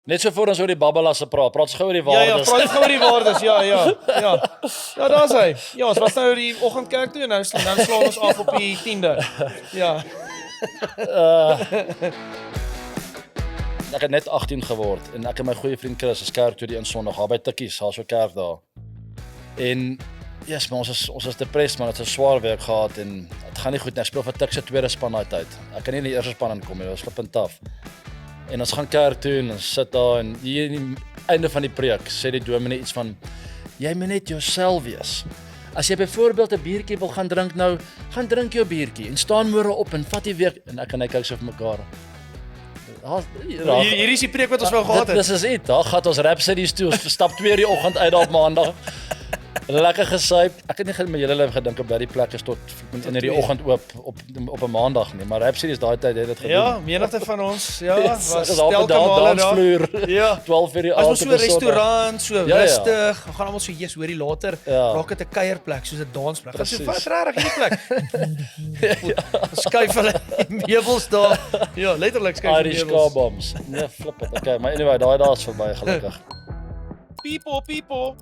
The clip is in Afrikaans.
Net so voor ons oor die babbelasse praat ons gou oor die waardes. praat gou oor die waardes, ja. Ja, daar's hy. Ja, ons was nou die oggendkerk toe en nou slaan ons af op die 10de. Ja. Ek het net 18 geword en ek en my goeie vriend Chris is kerk toe die in Sondag, daar by Tikkies, daar so kerk daar. En yes, maar ons is depressed man, het 'n swaar week gehad en dit gaan nie goed nie. Ek speel vir Tik se tweede span daai tyd. Ek kan nie in die eerste span inkom nie, dit was flippend taaf. En ons gaan kerk toe en ons sit daar en hier aan die einde van die preek sê die dominee iets van jy moet net jouself wees. As jy byvoorbeeld 'n biertjie wil gaan drink nou, gaan drink jou biertjie en staan môre op en vat die week en ek en hy kyk so vir mekaar. Hier is die preek wat ons wou gehad het. Dis is dit. Daar gaan ons Rhapsodies toe. Ons stap 2:00 die oggend uit op Maandag. Lekker gesuip. Ek het nie met julle lewe gedink op daardie plek is tot in die oggend oop op 'n Maandag nie, maar Rhapsodies daai tyd het dit gedoen. Ja, menigte van ons, was op die dansvloer. Ja. 12:00 die aand. As ons so 'n op 'n Sondag. restaurant, so Ja. rustig, gaan almal so yes, hoorie later, Ja. raak dit 'n kuierplek, soos 'n dansplek. Gaan so Precies. wat regtig hierdie plek. Skuif hulle die meubels daar. Ja, letterlik skuif die Irish meubels. car bombs. Nee, flip it. Okay, maar anyway, daai daar's verby gelukkig. People.